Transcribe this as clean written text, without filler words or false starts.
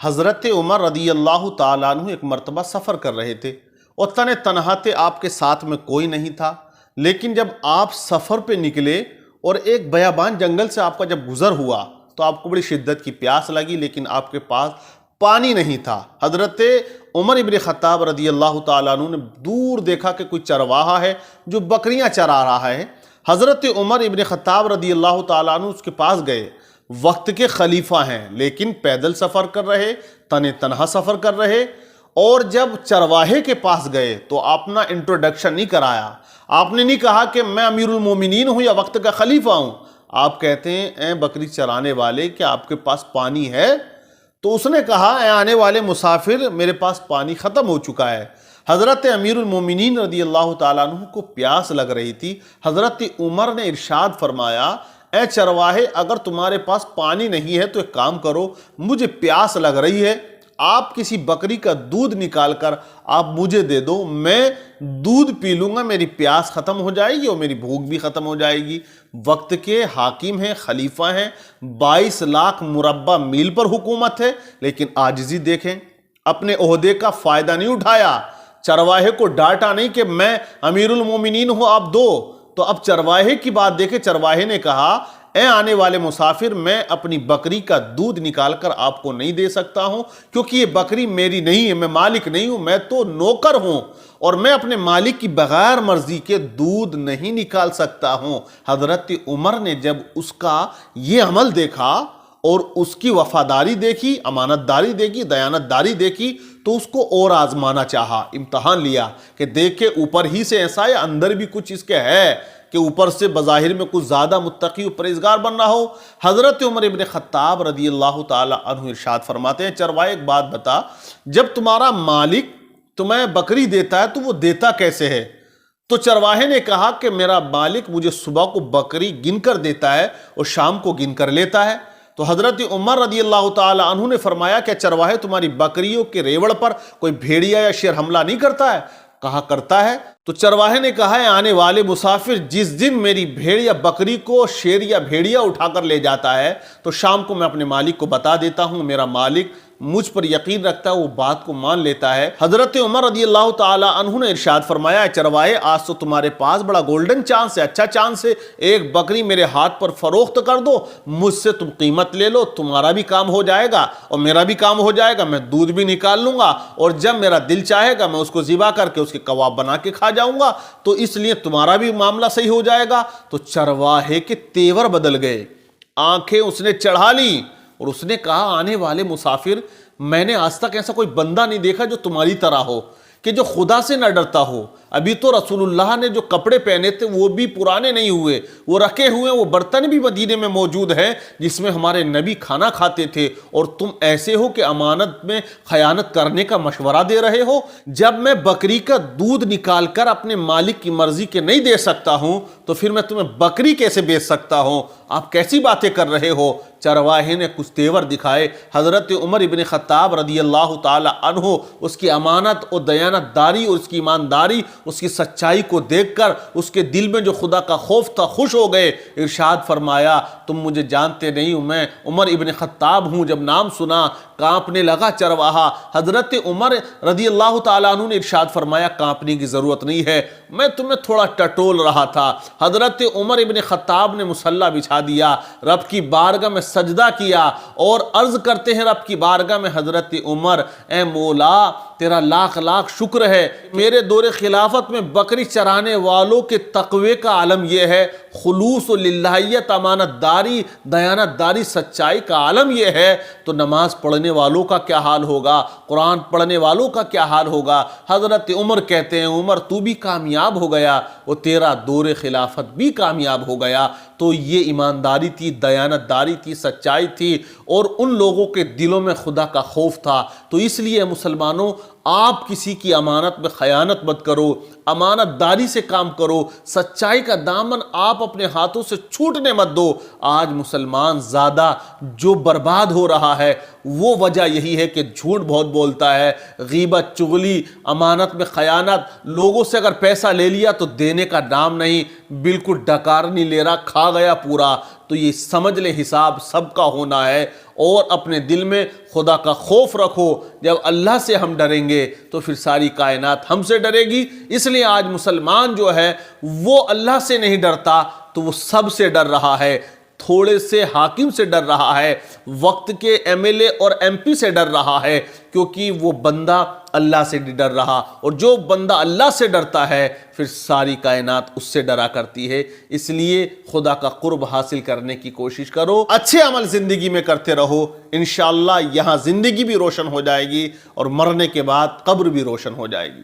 حضرت عمر رضی اللہ تعالیٰ عنہ ایک مرتبہ سفر کر رہے تھے اور تنہا تھے، آپ کے ساتھ میں کوئی نہیں تھا۔ لیکن جب آپ سفر پہ نکلے اور ایک بیابان جنگل سے آپ کا جب گزر ہوا تو آپ کو بڑی شدت کی پیاس لگی، لیکن آپ کے پاس پانی نہیں تھا۔ حضرت عمر ابن خطاب رضی اللہ تعالیٰ عنہ نے دور دیکھا کہ کوئی چرواہا ہے جو بکریاں چرا رہا ہے۔ حضرت عمر ابن خطاب رضی اللہ تعالیٰ عنہ اس کے پاس گئے۔ وقت کے خلیفہ ہیں لیکن پیدل سفر کر رہے، تنہا سفر کر رہے، اور جب چرواہے کے پاس گئے تو اپنا انٹروڈکشن نہیں کرایا۔ آپ نے نہیں کہا کہ میں امیر المومنین ہوں یا وقت کا خلیفہ ہوں۔ آپ کہتے ہیں اے بکری چرانے والے، کیا آپ کے پاس پانی ہے؟ تو اس نے کہا اے آنے والے مسافر، میرے پاس پانی ختم ہو چکا ہے۔ حضرت امیر المومنین رضی اللہ تعالیٰ عنہ کو پیاس لگ رہی تھی۔ حضرت عمر نے ارشاد فرمایا اے چرواہے، اگر تمہارے پاس پانی نہیں ہے تو ایک کام کرو، مجھے پیاس لگ رہی ہے، آپ کسی بکری کا دودھ نکال کر آپ مجھے دے دو، میں دودھ پی لوں گا، میری پیاس ختم ہو جائے گی اور میری بھوک بھی ختم ہو جائے گی۔ وقت کے حاکم ہیں، خلیفہ ہیں، 22 لاکھ مربع میل پر حکومت ہے، لیکن عاجزی دیکھیں، اپنے عہدے کا فائدہ نہیں اٹھایا۔ چرواہے کو ڈانٹا نہیں کہ میں امیر المومنین ہوں، آپ دو۔ تو اب چرواہے کی بات دیکھیں، چرواہے نے کہا اے آنے والے مسافر، میں اپنی بکری کا دودھ نکال کر آپ کو نہیں دے سکتا ہوں، کیونکہ یہ بکری میری نہیں ہے، میں مالک نہیں ہوں، میں تو نوکر ہوں، اور میں اپنے مالک کی بغیر مرضی کے دودھ نہیں نکال سکتا ہوں۔ حضرت عمر نے جب اس کا یہ عمل دیکھا اور اس کی وفاداری دیکھی، امانت داری دیکھی، دیانت داری دیکھی، تو اس کو اور آزمانا چاہا، امتحان لیا کہ دیکھے اوپر ہی سے ایسا ہے، اندر بھی کچھ اس کے ہے کہ اوپر سے بظاہر میں کچھ زیادہ متقی و پرہیزگار بن رہا ہو۔ حضرت عمر ابن خطاب رضی اللہ تعالی عنہ ارشاد فرماتے ہیں چرواہے ایک بات بتا، جب تمہارا مالک تمہیں بکری دیتا ہے تو وہ دیتا کیسے ہے؟ تو چرواہے نے کہا کہ میرا مالک مجھے صبح کو بکری گن کر دیتا ہے اور شام کو گن کر لیتا ہے۔ تو حضرت عمر رضی اللہ تعالی عنہ نے فرمایا کہ چرواہے تمہاری بکریوں کے ریوڑ پر کوئی بھیڑیا یا شیر حملہ نہیں کرتا ہے؟ کہا کرتا ہے۔ تو چرواہے نے کہا ہے آنے والے مسافر، جس دن میری بھیڑ یا بکری کو شیر یا بھیڑیا اٹھا کر لے جاتا ہے تو شام کو میں اپنے مالک کو بتا دیتا ہوں، میرا مالک مجھ پر یقین رکھتا ہے، وہ بات کو مان لیتا ہے۔ حضرت عمر رضی اللہ تعالی عنہ نے ارشاد فرمایا چرواہے آج تو تمہارے پاس بڑا گولڈن چانس ہے، اچھا چانس ہے، ایک بکری میرے ہاتھ پر فروخت کر دو، مجھ سے تم قیمت لے لو، تمہارا بھی کام ہو جائے گا اور میرا بھی کام ہو جائے گا، میں دودھ بھی نکال لوں گا، اور جب میرا دل چاہے گا میں اس کو ذبح کر کے اس کے کباب بنا کے کھا جاؤں گا، تو اس لیے تمہارا بھی معاملہ صحیح ہو جائے گا۔ تو چرواہے کے تیور بدل گئے، آنکھیں اس نے چڑھا لی اور اس نے کہا آنے والے مسافر، میں نے آج تک ایسا کوئی بندہ نہیں دیکھا جو تمہاری طرح ہو، کہ جو خدا سے نہ ڈرتا ہو۔ ابھی تو رسول اللہ نے جو کپڑے پہنے تھے وہ بھی پرانے نہیں ہوئے، وہ رکھے ہوئے، وہ برتن بھی مدینے میں موجود ہیں جس میں ہمارے نبی کھانا کھاتے تھے، اور تم ایسے ہو کہ امانت میں خیانت کرنے کا مشورہ دے رہے ہو۔ جب میں بکری کا دودھ نکال کر اپنے مالک کی مرضی کے نہیں دے سکتا ہوں تو پھر میں تمہیں بکری کیسے بیچ سکتا ہوں؟ آپ کیسی باتیں کر رہے ہو؟ چرواہے نے کچھ تیور دکھائے۔ حضرت عمر ابن خطاب رضی اللہ تعالی عنہ اس کی امانت اور دیانت داری اور اس کی ایمانداری، اس کی سچائی کو دیکھ کر اس کے دل میں جو خدا کا خوف تھا خوش ہو گئے۔ ارشاد فرمایا تم مجھے جانتے نہیں ہو، میں عمر ابن خطاب ہوں۔ جب نام سنا کانپنے لگا چرواہا۔ حضرت عمر رضی اللہ تعالیٰ عنہ نے ارشاد فرمایا کانپنے کی ضرورت نہیں ہے، میں تمہیں تھوڑا ٹٹول رہا تھا۔ حضرت عمر ابن خطاب نے مصلی بچھا دیا، رب کی بارگاہ میں سجدہ کیا اور عرض کرتے ہیں رب کی بارگاہ میں حضرت عمر، اے مولا تیرا لاکھ لاکھ شکر ہے، میرے دور خلافت میں بکری چرانے والوں کے تقوی کا عالم یہ ہے، خلوص و للہیت، امانت داری، دیانت داری، سچائی کا عالم یہ ہے، تو نماز پڑھنے والوں کا کیا حال ہوگا، قرآن پڑھنے والوں کا کیا حال ہوگا۔ حضرت عمر کہتے ہیں عمر تو بھی کامیاب ہو گیا اور تیرا دور خلافت بھی کامیاب ہو گیا۔ تو یہ ایمانداری تھی، دیانت داری تھی، سچائی تھی، اور ان لوگوں کے دلوں میں خدا کا خوف تھا۔ تو اس لیے مسلمانوں، آپ کسی کی امانت میں خیانت مت کرو، امانت داری سے کام کرو، سچائی کا دامن آپ اپنے ہاتھوں سے چھوٹنے مت دو۔ آج مسلمان زیادہ جو برباد ہو رہا ہے وہ وجہ یہی ہے کہ جھوٹ بہت بولتا ہے، غیبت، چغلی، امانت میں خیانت، لوگوں سے اگر پیسہ لے لیا تو دینے کا نام نہیں، بالکل ڈکار نہیں لے رہا، کھا گیا پورا۔ تو تو یہ سمجھ لیں حساب سب کا ہونا ہے، اور اپنے دل میں خدا کا خوف رکھو۔ جب اللہ سے ہم ڈریں گے تو پھر ساری کائنات ہم سے ڈرے گی۔ اس لیے آج مسلمان جو ہے وہ اللہ سے نہیں ڈرتا تو وہ سب سے ڈر رہا ہے، تھوڑے سے حاکم سے ڈر رہا ہے، وقت کے ایم ایل اے اور ایم پی سے ڈر رہا ہے، کیونکہ وہ بندہ اللہ سے نہیں ڈر رہا، اور جو بندہ اللہ سے ڈرتا ہے پھر ساری کائنات اس سے ڈرا کرتی ہے۔ اس لیے خدا کا قرب حاصل کرنے کی کوشش کرو، اچھے عمل زندگی میں کرتے رہو، انشاءاللہ یہاں زندگی بھی روشن ہو جائے گی اور مرنے کے بعد قبر بھی روشن ہو جائے گی۔